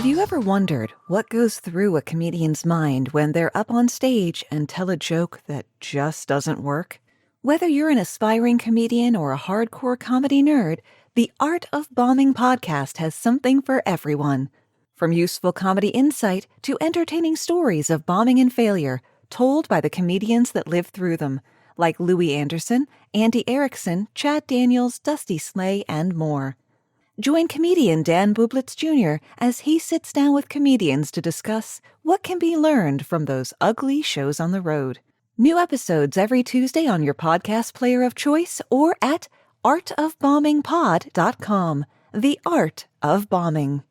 you ever wondered what goes through a comedian's mind when they're up on stage and tell a joke that just doesn't work? Whether you're an aspiring comedian or a hardcore comedy nerd, the Art of Bombing podcast has something for everyone. From useful comedy insight to entertaining stories of bombing and failure told by the comedians that lived through them, like Louis Anderson, Andy Erickson, Chad Daniels, Dusty Slay, and more. Join comedian Dan Bublitz Jr. as he sits down with comedians to discuss what can be learned from those ugly shows on the road. New episodes every Tuesday on your podcast player of choice or at artofbombingpod.com. The Art of Bombing.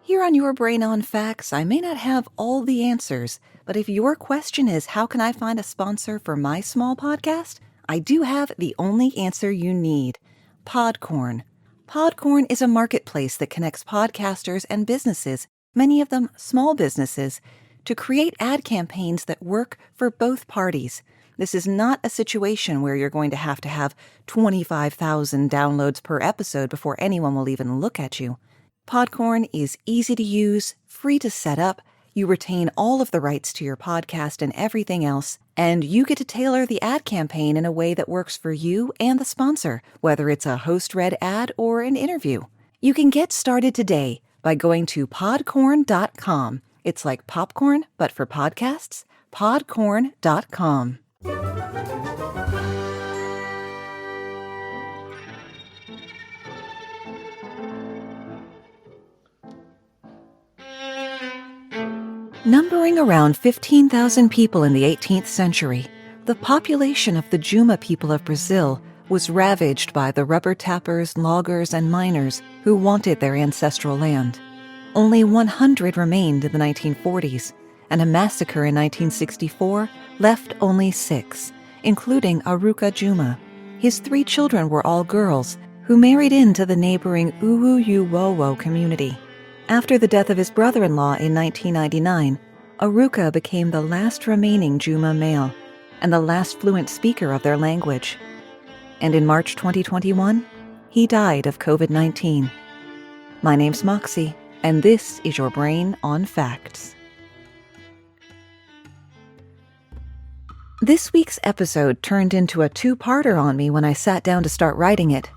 Here on Your Brain on Facts, I may not have all the answers, but if your question is how can I find a sponsor for my small podcast, I do have the only answer you need: Podcorn. Podcorn is a marketplace that connects podcasters and businesses, many of them small businesses, to create ad campaigns that work for both parties. This is not a situation where you're going to have 25,000 downloads per episode before anyone will even look at you. Podcorn is easy to use, free to set up. You retain all of the rights to your podcast and everything else, and you get to tailor the ad campaign in a way that works for you and the sponsor, whether it's a host-read ad or an interview. You can get started today by going to podcorn.com. It's like popcorn, but for podcasts. Podcorn.com. Numbering around 15,000 people in the 18th century, the population of the Juma people of Brazil was ravaged by the rubber tappers, loggers, and miners who wanted their ancestral land. Only 100 remained in the 1940s, and a massacre in 1964 left only 6, including Aruka Juma. His 3 children were all girls who married into the neighboring Uwuuwowo community. After the death of his brother-in-law in 1999, Aruka became the last remaining Juma male and the last fluent speaker of their language. And in March 2021, he died of COVID-19. My name's Moxie, and this is Your Brain on Facts. This week's episode turned into a 2-parter on me when I sat down to start writing it.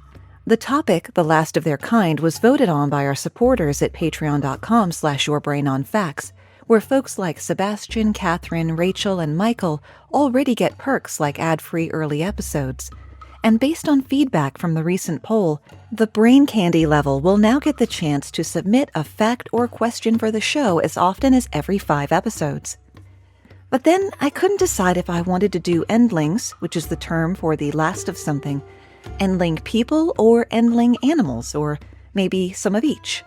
The topic, the last of their kind, was voted on by our supporters at patreon.com/yourbrainonfacts, where folks like Sebastian, Catherine, Rachel, and Michael already get perks like ad-free early episodes. And based on feedback from the recent poll, the Brain Candy level will now get the chance to submit a fact or question for the show as often as every 5 episodes. But then I couldn't decide if I wanted to do Endlings, which is the term for the last of something, Endling people or Endling animals, or maybe some of each.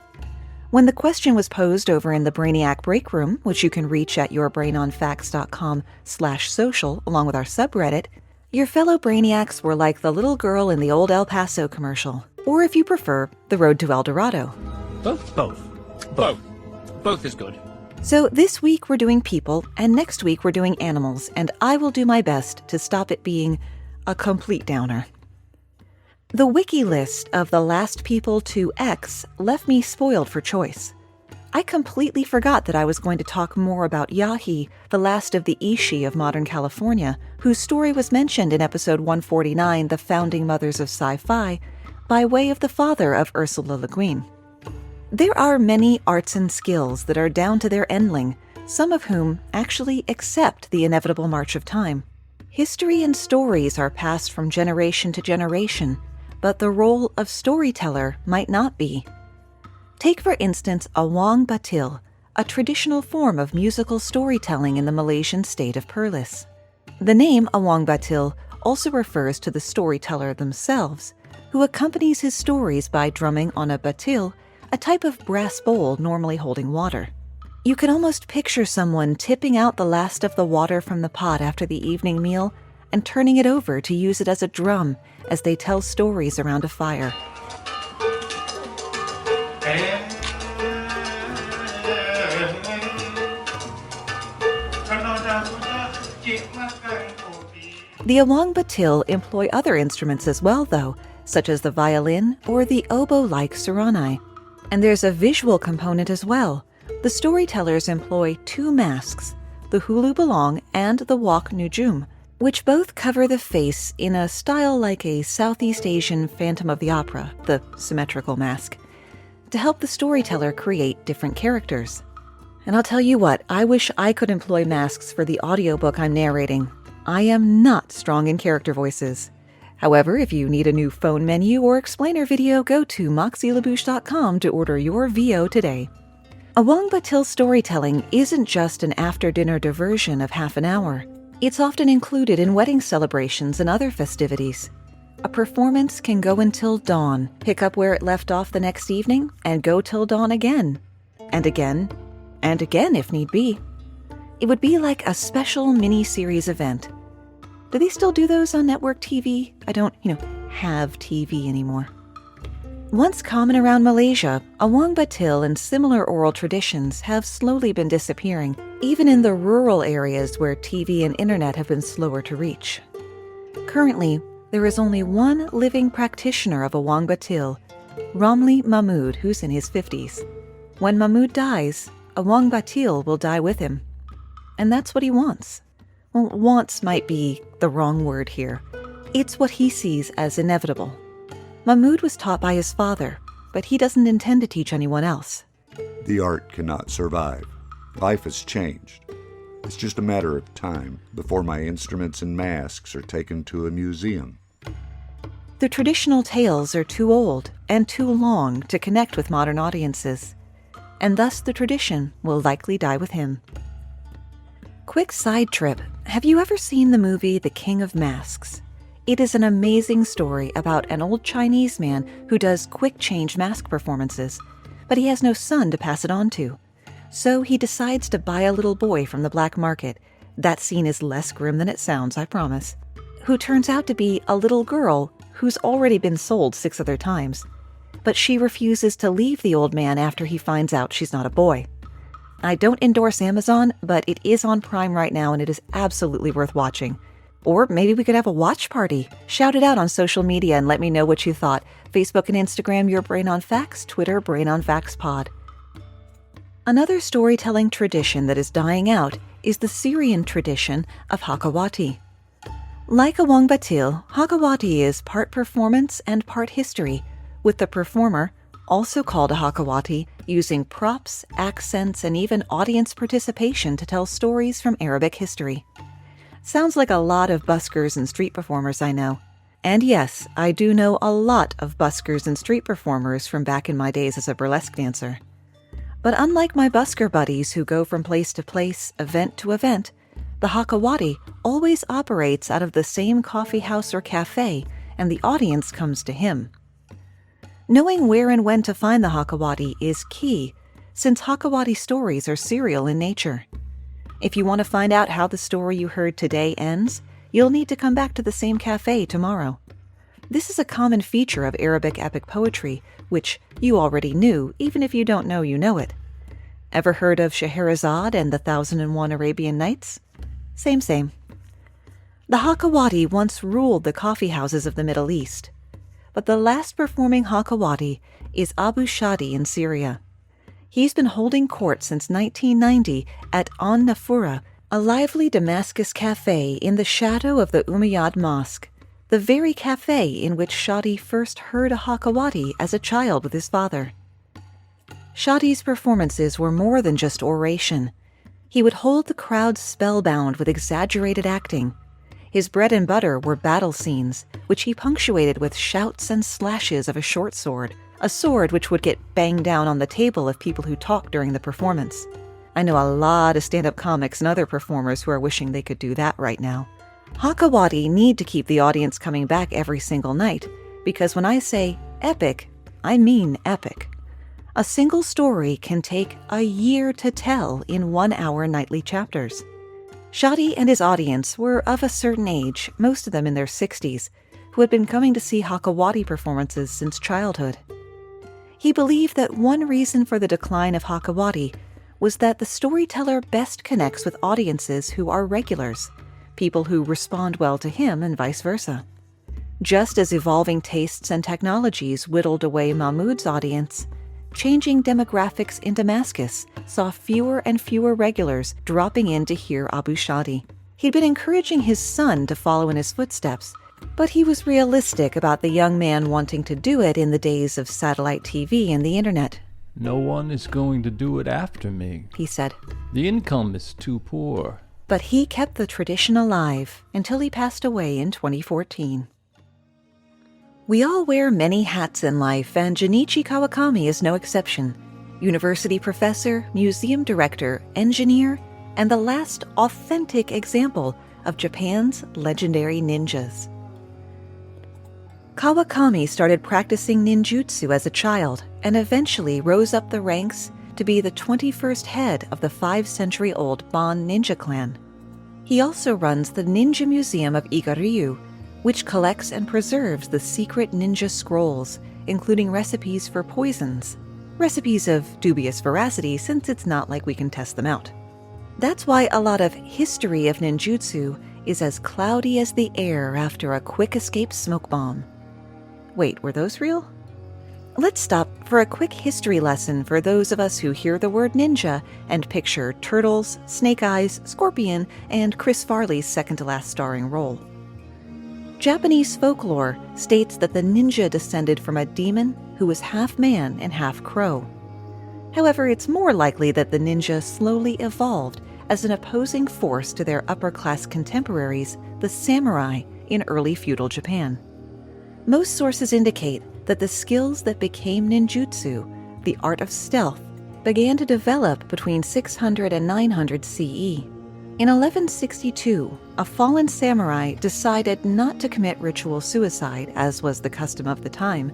When the question was posed over in the Brainiac Break Room, which you can reach at yourbrainonfacts.com/social along with our subreddit, your fellow Brainiacs were like the little girl in the old El Paso commercial, or if you prefer, the Road to El Dorado. Both is good. So this week we're doing people, and next week we're doing animals, and I will do my best to stop it being a complete downer. The wiki list of the last people to X left me spoiled for choice. I completely forgot that I was going to talk more about Yahi, the last of the Ishi of modern California, whose story was mentioned in episode 149, The Founding Mothers of Sci-Fi, by way of the father of Ursula Le Guin. There are many arts and skills that are down to their endling, some of whom actually accept the inevitable march of time. History and stories are passed from generation to generation, but the role of storyteller might not be. Take, for instance, a Wang Batil, a traditional form of musical storytelling in the Malaysian state of Perlis. The name Awang Batil also refers to the storyteller themselves, who accompanies his stories by drumming on a batil, a type of brass bowl normally holding water. You can almost picture someone tipping out the last of the water from the pot after the evening meal and turning it over to use it as a drum as they tell stories around a fire. The Wang Batil employ other instruments as well, though, such as the violin or the oboe-like suranai. And there's a visual component as well. The storytellers employ two masks, the hulu balong and the wok nujum, which both cover the face in a style like a Southeast Asian Phantom of the Opera, the symmetrical mask, to help the storyteller create different characters. And I'll tell you what, I wish I could employ masks for the audiobook I'm narrating. I am not strong in character voices. However, if you need a new phone menu or explainer video, go to moxielabouche.com to order your VO today. A Wang Batil storytelling isn't just an after-dinner diversion of half an hour. It's often included in wedding celebrations and other festivities. A performance can go until dawn, pick up where it left off the next evening, and go till dawn again. And again, and again if need be. It would be like a special mini-series event. Do they still do those on network TV? I don't, have TV anymore. Once common around Malaysia, a Wang Batil and similar oral traditions have slowly been disappearing, even in the rural areas where TV and internet have been slower to reach. Currently, there is only one living practitioner of a Wang Batil, Ramli Mahmud, who's in his 50s. When Mahmud dies, a Wang Batil will die with him. And that's what he wants. Well, wants might be the wrong word here. It's what he sees as inevitable. Mahmud was taught by his father, but he doesn't intend to teach anyone else. The art cannot survive. Life has changed. It's just a matter of time before my instruments and masks are taken to a museum. The traditional tales are too old and too long to connect with modern audiences, and thus the tradition will likely die with him. Quick side trip. Have you ever seen the movie The King of Masks? It is an amazing story about an old Chinese man who does quick change mask performances, but he has no son to pass it on to. So he decides to buy a little boy from the black market. That scene is less grim than it sounds, I promise. Who turns out to be a little girl who's already been sold 6 other times. But she refuses to leave the old man after he finds out she's not a boy. I don't endorse Amazon, but it is on Prime right now and it is absolutely worth watching. Or maybe we could have a watch party. Shout it out on social media and let me know what you thought. Facebook and Instagram, Your Brain on Facts. Twitter, Brain on Facts Pod. Another storytelling tradition that is dying out is the Syrian tradition of Hakawati. Like a Wang Batil, Hakawati is part performance and part history, with the performer, also called a Hakawati, using props, accents, and even audience participation to tell stories from Arabic history. Sounds like a lot of buskers and street performers I know. And yes, I do know a lot of buskers and street performers from back in my days as a burlesque dancer. But unlike my busker buddies who go from place to place, event to event, the Hakawati always operates out of the same coffee house or cafe, and the audience comes to him. Knowing where and when to find the Hakawati is key, since Hakawati stories are serial in nature. If you want to find out how the story you heard today ends, you'll need to come back to the same cafe tomorrow. This is a common feature of Arabic epic poetry, which you already knew, even if you don't know you know it. Ever heard of Scheherazade and the 1001 Arabian Nights? Same. The Hakawati once ruled the coffee houses of the Middle East. But the last performing Hakawati is Abu Shadi in Syria. He's been holding court since 1990 at An Nafura, a lively Damascus cafe in the shadow of the Umayyad Mosque, the very cafe in which Shadi first heard a Hakawati as a child with his father. Shadi's performances were more than just oration. He would hold the crowd spellbound with exaggerated acting. His bread and butter were battle scenes, which he punctuated with shouts and slashes of a short sword, a sword which would get banged down on the table of people who talked during the performance. I know a lot of stand-up comics and other performers who are wishing they could do that right now. Hakawati need to keep the audience coming back every single night, because when I say epic, I mean epic. A single story can take a year to tell in 1-hour nightly chapters. Shadi and his audience were of a certain age, most of them in their 60s, who had been coming to see Hakawati performances since childhood. He believed that one reason for the decline of Hakawati was that the storyteller best connects with audiences who are regulars, people who respond well to him and vice versa. Just as evolving tastes and technologies whittled away Mahmud's audience, changing demographics in Damascus saw fewer and fewer regulars dropping in to hear Abu Shadi. He'd been encouraging his son to follow in his footsteps, but he was realistic about the young man wanting to do it in the days of satellite TV and the internet. "No one is going to do it after me," he said. "The income is too poor." But he kept the tradition alive until he passed away in 2014. We all wear many hats in life, and Junichi Kawakami is no exception. University professor, museum director, engineer, and the last authentic example of Japan's legendary ninjas. Kawakami started practicing ninjutsu as a child and eventually rose up the ranks to be the 21st head of the 5-century-old Bon ninja clan. He also runs the Ninja Museum of Igaryu, which collects and preserves the secret ninja scrolls, including recipes for poisons. Recipes of dubious veracity, since it's not like we can test them out. That's why a lot of history of ninjutsu is as cloudy as the air after a quick escape smoke bomb. Wait, were those real? Let's stop for a quick history lesson for those of us who hear the word ninja and picture turtles, Snake Eyes, Scorpion, and Chris Farley's second-to-last starring role. Japanese folklore states that the ninja descended from a demon who was half man and half crow. However, it's more likely that the ninja slowly evolved as an opposing force to their upper-class contemporaries, the samurai, in early feudal Japan. Most sources indicate that the skills that became ninjutsu, the art of stealth, began to develop between 600 and 900 CE. In 1162, a fallen samurai decided not to commit ritual suicide, as was the custom of the time,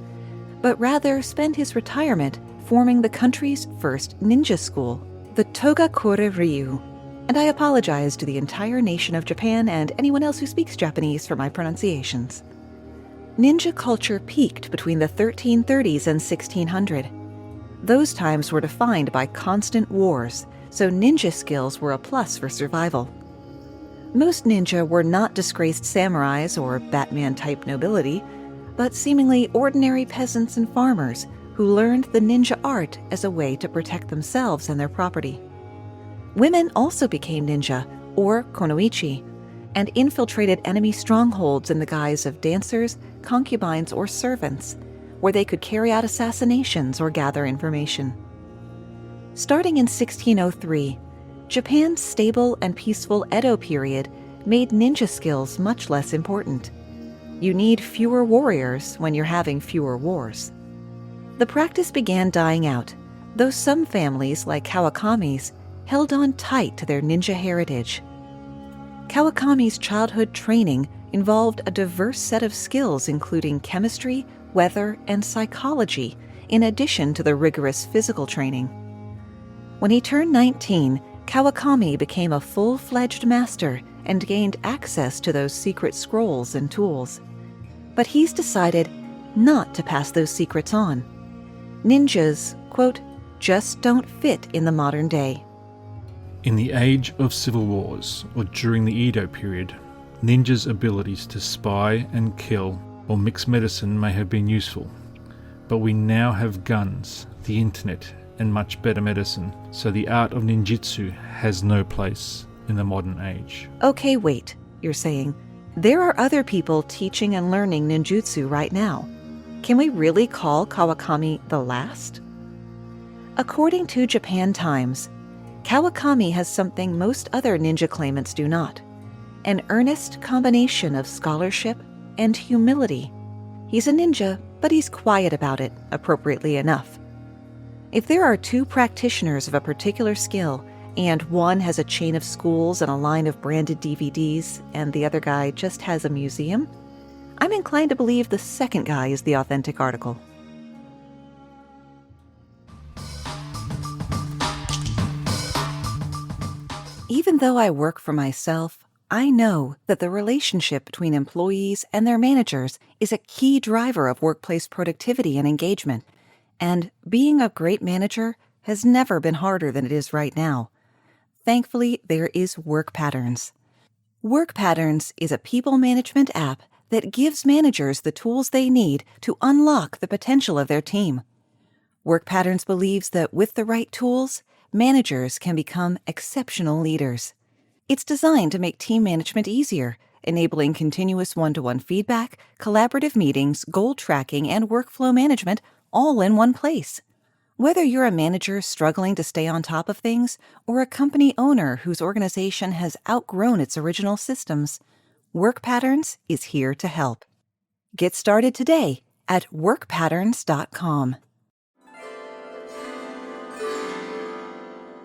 but rather spend his retirement forming the country's first ninja school, the Togakure Ryu. And I apologize to the entire nation of Japan and anyone else who speaks Japanese for my pronunciations. Ninja culture peaked between the 1330s and 1600. Those times were defined by constant wars, so ninja skills were a plus for survival. Most ninja were not disgraced samurais or Batman-type nobility, but seemingly ordinary peasants and farmers who learned the ninja art as a way to protect themselves and their property. Women also became ninja, or konoichi, and infiltrated enemy strongholds in the guise of dancers, concubines, or servants, where they could carry out assassinations or gather information. Starting in 1603, Japan's stable and peaceful Edo period made ninja skills much less important. You need fewer warriors when you're having fewer wars. The practice began dying out, though some families, like Kawakami's, held on tight to their ninja heritage. Kawakami's childhood training involved a diverse set of skills including chemistry, weather, and psychology, in addition to the rigorous physical training. When he turned 19, Kawakami became a full-fledged master and gained access to those secret scrolls and tools. But he's decided not to pass those secrets on. Ninjas, quote, just don't fit in the modern day. In the age of civil wars, or during the Edo period, ninjas' abilities to spy and kill or mix medicine may have been useful. But we now have guns, the internet, and much better medicine, so the art of ninjutsu has no place in the modern age. Okay, wait, you're saying. There are other people teaching and learning ninjutsu right now. Can we really call Kawakami the last? According to Japan Times, Kawakami has something most other ninja claimants do not: an earnest combination of scholarship and humility. He's a ninja, but he's quiet about it, appropriately enough. If there are two practitioners of a particular skill, and one has a chain of schools and a line of branded DVDs, and the other guy just has a museum, I'm inclined to believe the second guy is the authentic article. Even though I work for myself, I know that the relationship between employees and their managers is a key driver of workplace productivity and engagement. And being a great manager has never been harder than it is right now. Thankfully, there is work patterns. Work Patterns is a people management app that gives managers the tools they need to unlock the potential of their team. Work Patterns believes that with the right tools, managers can become exceptional leaders. It's designed to make team management easier, enabling continuous one-to-one feedback, collaborative meetings, goal tracking, and workflow management all in one place. Whether you're a manager struggling to stay on top of things or a company owner whose organization has outgrown its original systems, Work Patterns is here to help. Get started today at workpatterns.com.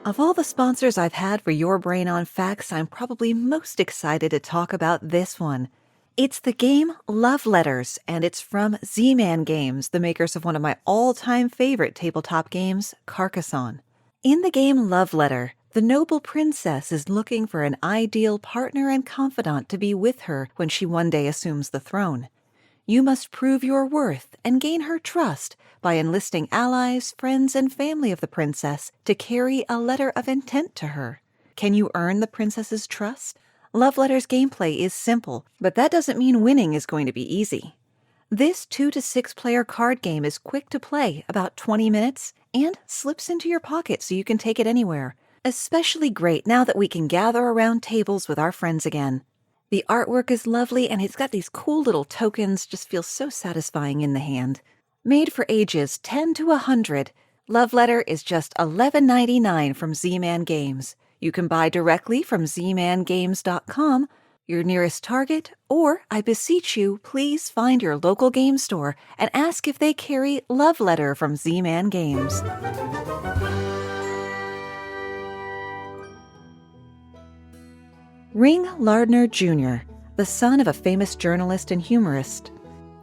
Of all the sponsors I've had for Your Brain on Facts, I'm probably most excited to talk about this one. It's the game Love Letters, and it's from Z-Man Games, the makers of one of my all-time favorite tabletop games, Carcassonne. In the game Love Letter, the noble princess is looking for an ideal partner and confidant to be with her when she one day assumes the throne. You must prove your worth and gain her trust by enlisting allies, friends, and family of the princess to carry a letter of intent to her. Can you earn the princess's trust? Love Letters gameplay is simple, but that doesn't mean winning is going to be easy. This 2 to 6 player card game is quick to play, about 20 minutes, and slips into your pocket so you can take it anywhere. Especially great now that we can gather around tables with our friends again. The artwork is lovely, and it's got these cool little tokens, just feels so satisfying in the hand. Made for ages 10 to 100, Love Letter is just $11.99 from Z-Man Games. You can buy directly from zmangames.com, your nearest Target, or, I beseech you, please find your local game store and ask if they carry Love Letter from Z-Man Games. Ring Lardner Jr., the son of a famous journalist and humorist,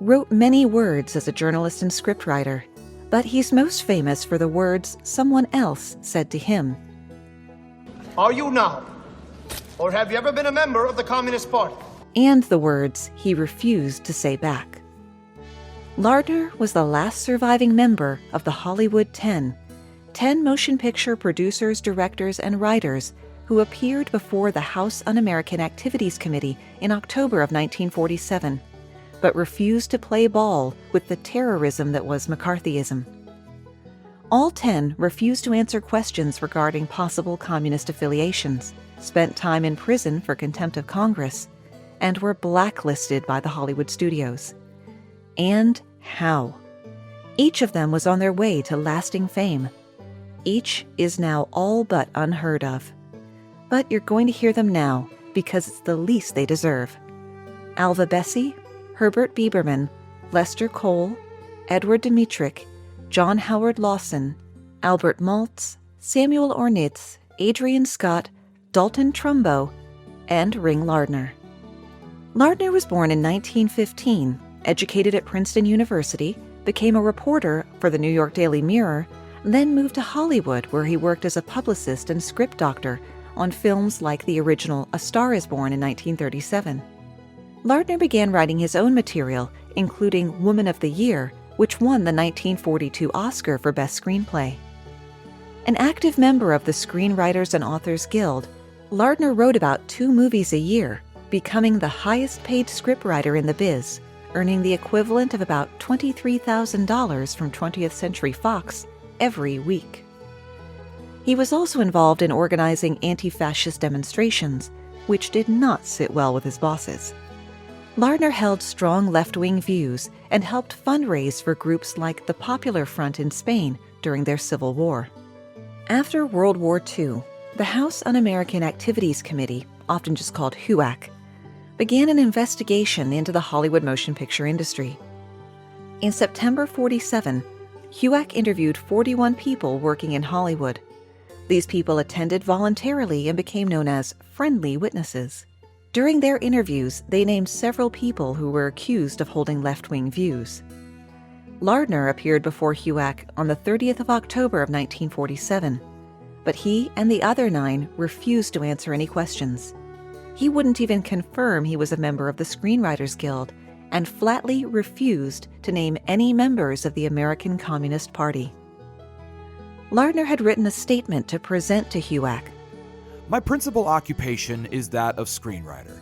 wrote many words as a journalist and scriptwriter, but he's most famous for the words someone else said to him. Are you now? Or have you ever been a member of the Communist Party? And the words he refused to say back. Lardner was the last surviving member of the Hollywood 10 motion picture producers, directors, and writers who appeared before the House Un-American Activities Committee in October of 1947, but refused to play ball with the terrorism that was McCarthyism. All 10 refused to answer questions regarding possible communist affiliations, spent time in prison for contempt of Congress, and were blacklisted by the Hollywood studios. And how? Each of them was on their way to lasting fame. Each is now all but unheard of. But you're going to hear them now because it's the least they deserve. Alva Bessie, Herbert Bieberman, Lester Cole, Edward Dmytryk, John Howard Lawson, Albert Maltz, Samuel Ornitz, Adrian Scott, Dalton Trumbo, and Ring Lardner. Lardner was born in 1915, educated at Princeton University, became a reporter for the New York Daily Mirror, then moved to Hollywood where he worked as a publicist and script doctor on films like the original A Star is Born in 1937. Lardner began writing his own material, including Woman of the Year, which won the 1942 Oscar for Best Screenplay. An active member of the Screenwriters and Authors Guild, Lardner wrote about 2 movies a year, becoming the highest-paid scriptwriter in the biz, earning the equivalent of about $23,000 from 20th Century Fox every week. He was also involved in organizing anti-fascist demonstrations, which did not sit well with his bosses. Lardner held strong left-wing views and helped fundraise for groups like the Popular Front in Spain during their Civil War. After World War II, the House Un-American Activities Committee, often just called HUAC, began an investigation into the Hollywood motion picture industry. In September 1947, HUAC interviewed 41 people working in Hollywood. These people attended voluntarily and became known as friendly witnesses. During their interviews, they named several people who were accused of holding left-wing views. Lardner appeared before HUAC on the 30th of October of 1947, but he and the other 9 refused to answer any questions. He wouldn't even confirm he was a member of the Screenwriters Guild and flatly refused to name any members of the American Communist Party. Lardner had written a statement to present to HUAC. My principal occupation is that of screenwriter.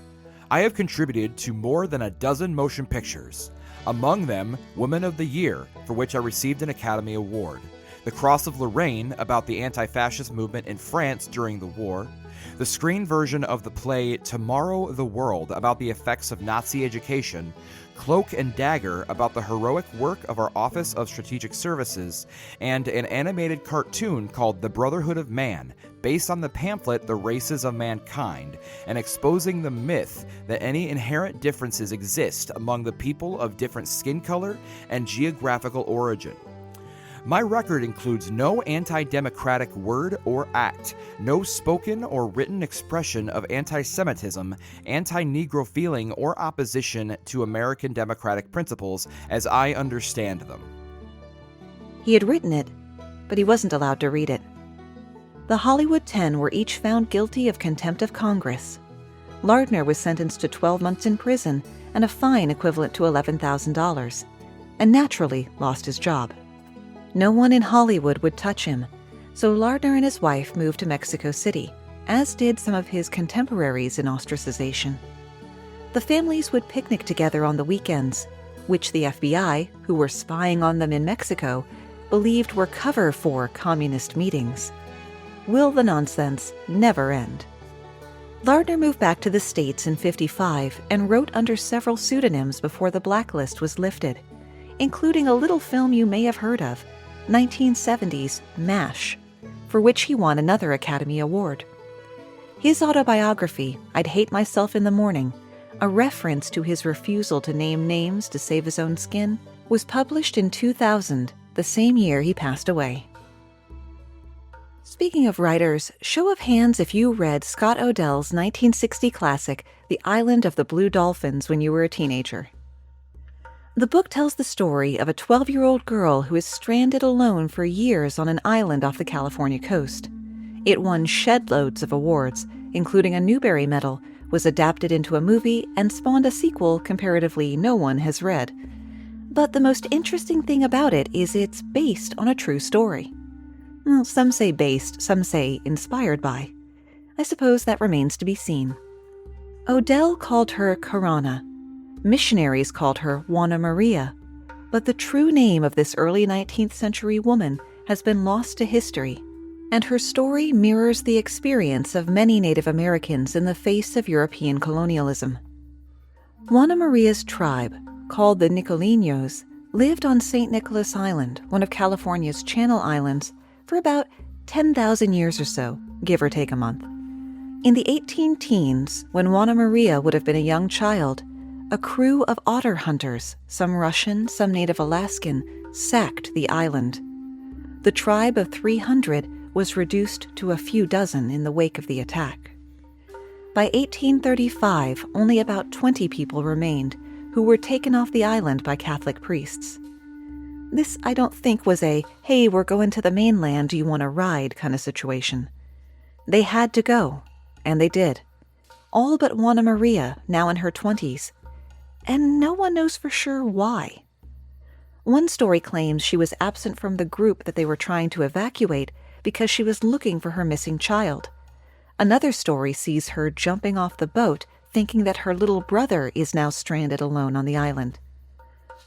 I have contributed to more than a dozen motion pictures, among them Woman of the Year, for which I received an Academy Award, The Cross of Lorraine about the anti-fascist movement in France during the war, the screen version of the play Tomorrow the World about the effects of Nazi education, Cloak and Dagger about the heroic work of our Office of Strategic Services, and an animated cartoon called The Brotherhood of Man, based on the pamphlet The Races of Mankind, and exposing the myth that any inherent differences exist among the people of different skin color and geographical origin. My record includes no anti-democratic word or act, no spoken or written expression of anti-Semitism, anti-Negro feeling, or opposition to American democratic principles as I understand them. He had written it, but he wasn't allowed to read it. The Hollywood 10 were each found guilty of contempt of Congress. Lardner was sentenced to 12 months in prison and a fine equivalent to $11,000, and naturally lost his job. No one in Hollywood would touch him, so Lardner and his wife moved to Mexico City, as did some of his contemporaries in ostracization. The families would picnic together on the weekends, which the FBI, who were spying on them in Mexico, believed were cover for communist meetings. Will the nonsense never end? Lardner moved back to the States in '55 and wrote under several pseudonyms before the blacklist was lifted, including a little film you may have heard of, 1970's MASH, for which he won another Academy Award. His autobiography, I'd Hate Myself in the Morning, a reference to his refusal to name names to save his own skin, was published in 2000, the same year he passed away. Speaking of writers, show of hands if you read Scott Odell's 1960 classic, The Island of the Blue Dolphins, when you were a teenager. The book tells the story of a 12-year-old girl who is stranded alone for years on an island off the California coast. It won shed-loads of awards, including a Newbery Medal, was adapted into a movie, and spawned a sequel comparatively no one has read. But the most interesting thing about it is it's based on a true story. Well, some say based, some say inspired by. I suppose that remains to be seen. Odell called her Karana. Missionaries called her Juana Maria, but the true name of this early 19th century woman has been lost to history, and her story mirrors the experience of many Native Americans in the face of European colonialism. Juana Maria's tribe, called the Nicoleños, lived on St. Nicholas Island, one of California's Channel Islands, for about 10,000 years or so, give or take a month. In the 18-teens, when Juana Maria would have been a young child, a crew of otter hunters, some Russian, some Native Alaskan, sacked the island. The tribe of 300 was reduced to a few dozen in the wake of the attack. By 1835, only about 20 people remained, who were taken off the island by Catholic priests. This, I don't think, was a, hey, we're going to the mainland, do you want to ride kind of situation. They had to go, and they did. All but Juana Maria, now in her 20s, and no one knows for sure why. One story claims she was absent from the group that they were trying to evacuate because she was looking for her missing child. Another story sees her jumping off the boat, thinking that her little brother is now stranded alone on the island.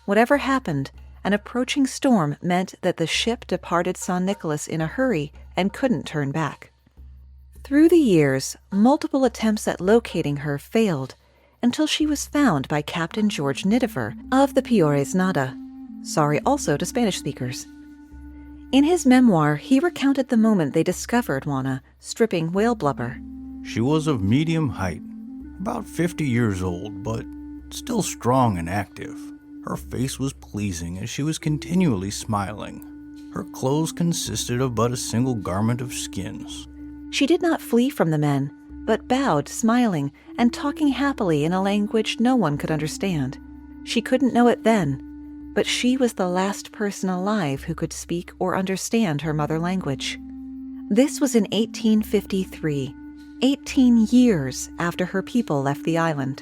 Whatever happened, an approaching storm meant that the ship departed San Nicolas in a hurry and couldn't turn back. Through the years, multiple attempts at locating her failed, until she was found by Captain George Nidiver of the Peores Nada. Sorry also to Spanish speakers. In his memoir, he recounted the moment they discovered Juana stripping whale blubber. She was of medium height, about 50 years old, but still strong and active. Her face was pleasing as she was continually smiling. Her clothes consisted of but a single garment of skins. She did not flee from the men, but bowed, smiling, and talking happily in a language no one could understand. She couldn't know it then, but she was the last person alive who could speak or understand her mother language. This was in 1853, 18 years after her people left the island.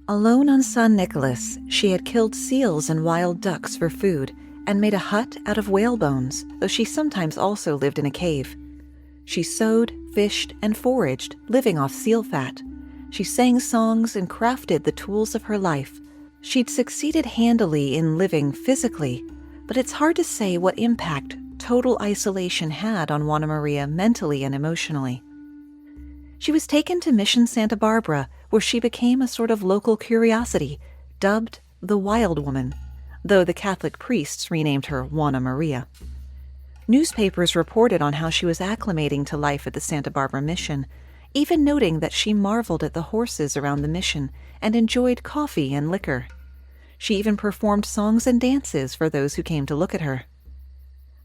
Alone on San Nicolas, she had killed seals and wild ducks for food and made a hut out of whale bones, though she sometimes also lived in a cave. She sewed, fished, and foraged, living off seal fat. She sang songs and crafted the tools of her life. She'd succeeded handily in living physically, but it's hard to say what impact total isolation had on Juana Maria mentally and emotionally. She was taken to Mission Santa Barbara, where she became a sort of local curiosity, dubbed the Wild Woman, though the Catholic priests renamed her Juana Maria. Newspapers reported on how she was acclimating to life at the Santa Barbara Mission, even noting that she marveled at the horses around the mission and enjoyed coffee and liquor. She even performed songs and dances for those who came to look at her.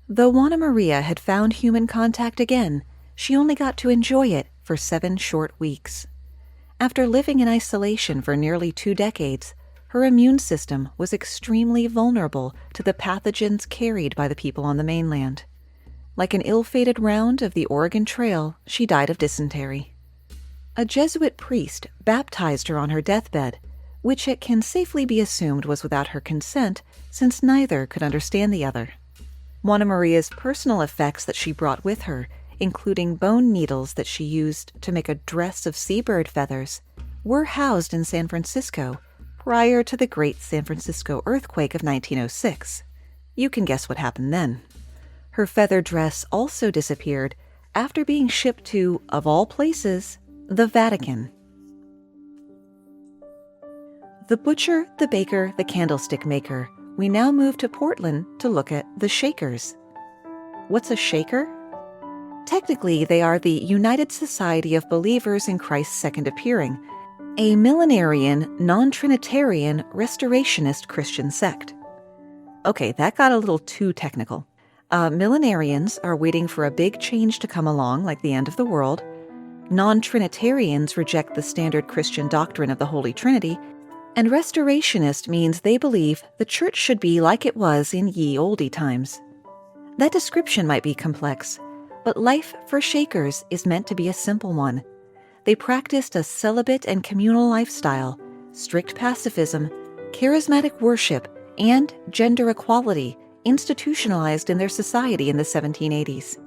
Though Juana Maria had found human contact again, she only got to enjoy it for 7 short weeks. After living in isolation for nearly 2 decades, her immune system was extremely vulnerable to the pathogens carried by the people on the mainland. Like an ill-fated round of the Oregon Trail, she died of dysentery. A Jesuit priest baptized her on her deathbed, which it can safely be assumed was without her consent, since neither could understand the other. Juana Maria's personal effects that she brought with her, including bone needles that she used to make a dress of seabird feathers, were housed in San Francisco prior to the Great San Francisco earthquake of 1906. You can guess what happened then. Her feather dress also disappeared after being shipped to, of all places, the Vatican. The butcher, the baker, the candlestick maker. We now move to Portland to look at the Shakers. What's a Shaker? Technically, they are the United Society of Believers in Christ's Second Appearing, a millenarian, non-Trinitarian, restorationist Christian sect. Okay, that got a little too technical. Millenarians are waiting for a big change to come along, like the end of the world. Non-Trinitarians reject the standard Christian doctrine of the Holy Trinity, and restorationist means they believe the church should be like it was in ye olde times. That description might be complex, but life for Shakers is meant to be a simple one. They practiced a celibate and communal lifestyle, strict pacifism, charismatic worship, and gender equality institutionalized in their society in the 1780s.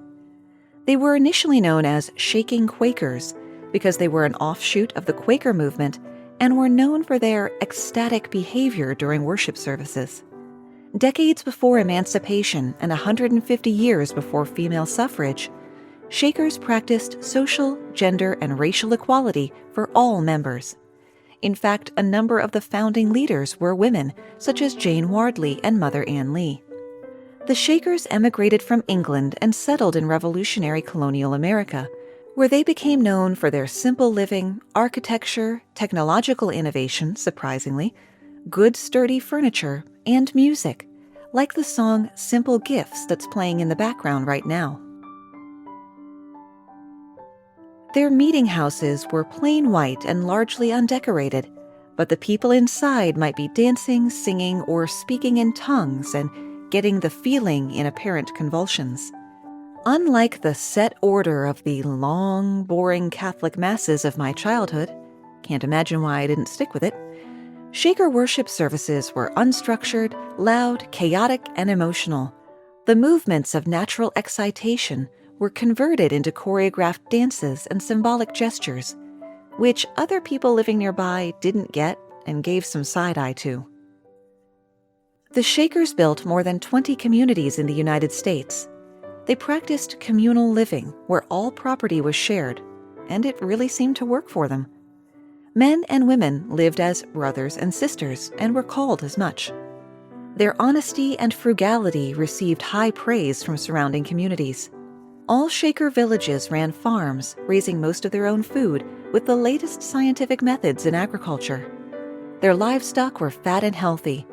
They were initially known as Shaking Quakers because they were an offshoot of the Quaker movement and were known for their ecstatic behavior during worship services. Decades before emancipation and 150 years before female suffrage, Shakers practiced social, gender, and racial equality for all members. In fact, a number of the founding leaders were women, such as Jane Wardley and Mother Ann Lee. The Shakers emigrated from England and settled in revolutionary colonial America, where they became known for their simple living, architecture, technological innovation, surprisingly, good sturdy furniture, and music, like the song Simple Gifts that's playing in the background right now. Their meeting houses were plain white and largely undecorated, but the people inside might be dancing, singing, or speaking in tongues and getting the feeling in apparent convulsions. Unlike the set order of the long, boring Catholic masses of my childhood, can't imagine why I didn't stick with it, Shaker worship services were unstructured, loud, chaotic, and emotional. The movements of natural excitation were converted into choreographed dances and symbolic gestures, which other people living nearby didn't get and gave some side-eye to. The Shakers built more than 20 communities in the United States. They practiced communal living, where all property was shared, and it really seemed to work for them. Men and women lived as brothers and sisters and were called as much. Their honesty and frugality received high praise from surrounding communities. All Shaker villages ran farms, raising most of their own food with the latest scientific methods in agriculture. Their livestock were fat and healthy,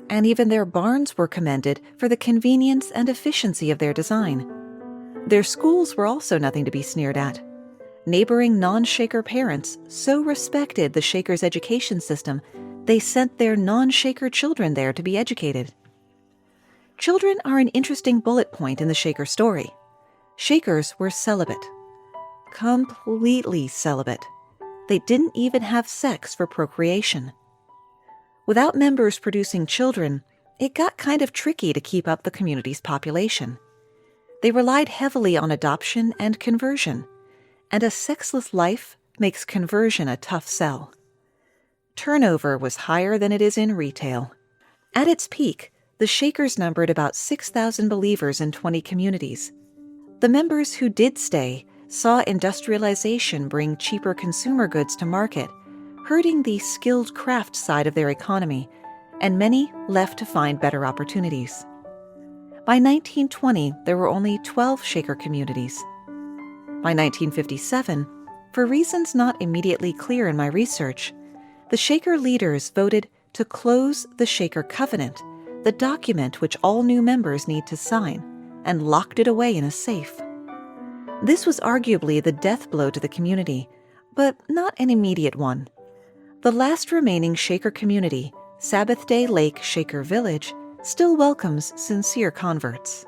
and even their barns were commended for the convenience and efficiency of their design. Their schools were also nothing to be sneered at. Neighboring non-Shaker parents so respected the Shakers' education system, they sent their non-Shaker children there to be educated. Children are an interesting bullet point in the Shaker story. Shakers were celibate. Completely celibate. They didn't even have sex for procreation. Without members producing children, it got kind of tricky to keep up the community's population. They relied heavily on adoption and conversion, and a sexless life makes conversion a tough sell. Turnover was higher than it is in retail. At its peak, the Shakers numbered about 6,000 believers in 20 communities. The members who did stay saw industrialization bring cheaper consumer goods to market, hurting the skilled craft side of their economy, and many left to find better opportunities. By 1920, there were only 12 Shaker communities. By 1957, for reasons not immediately clear in my research, the Shaker leaders voted to close the Shaker Covenant, the document which all new members need to sign, and locked it away in a safe. This was arguably the death blow to the community, but not an immediate one. The last remaining Shaker community, Sabbath Day Lake Shaker Village, still welcomes sincere converts.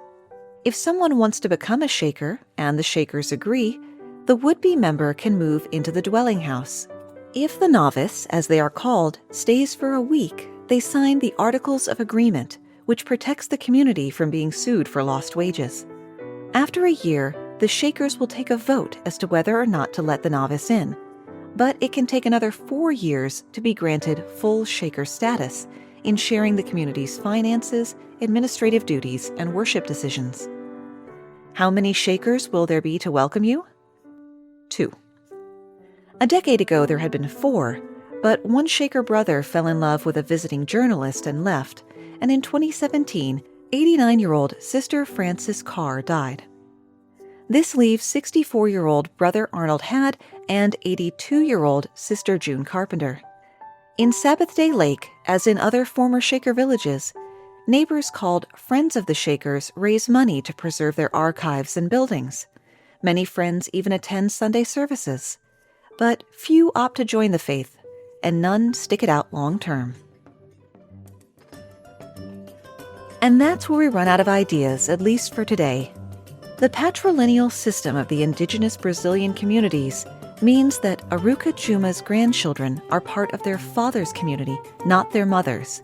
If someone wants to become a Shaker, and the Shakers agree, the would-be member can move into the dwelling house. If the novice, as they are called, stays for a week, they sign the Articles of Agreement, which protects the community from being sued for lost wages. After a year, the Shakers will take a vote as to whether or not to let the novice in, but it can take another 4 years to be granted full Shaker status in sharing the community's finances, administrative duties, and worship decisions. How many Shakers will there be to welcome you? 2. A decade ago, there had been 4, but one Shaker brother fell in love with a visiting journalist and left, and in 2017, 89-year-old Sister Frances Carr died. This leaves 64-year-old Brother Arnold Had and 82-year-old Sister June Carpenter. In Sabbath Day Lake, as in other former Shaker villages, neighbors called Friends of the Shakers raise money to preserve their archives and buildings. Many friends even attend Sunday services. But few opt to join the faith, and none stick it out long term. And that's where we run out of ideas, at least for today. The patrilineal system of the indigenous Brazilian communities means that Aruca Juma's grandchildren are part of their father's community, not their mother's.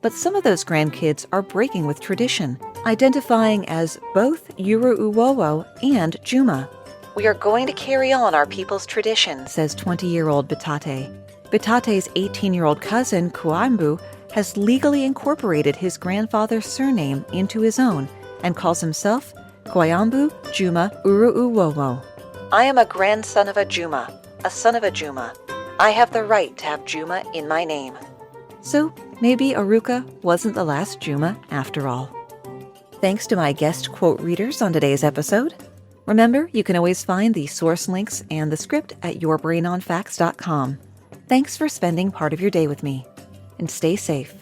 But some of those grandkids are breaking with tradition, identifying as both Uruuwowo and Juma. We are going to carry on our people's tradition, says 20-year-old Batate. Batate's 18-year-old cousin, Kuambu, has legally incorporated his grandfather's surname into his own and calls himself Kuambu Juma Uruuwowo. I am a grandson of a Juma, a son of a Juma. I have the right to have Juma in my name. So maybe Aruca wasn't the last Juma after all. Thanks to my guest quote readers on today's episode. Remember, you can always find the source links and the script at yourbrainonfacts.com. Thanks for spending part of your day with me, and stay safe.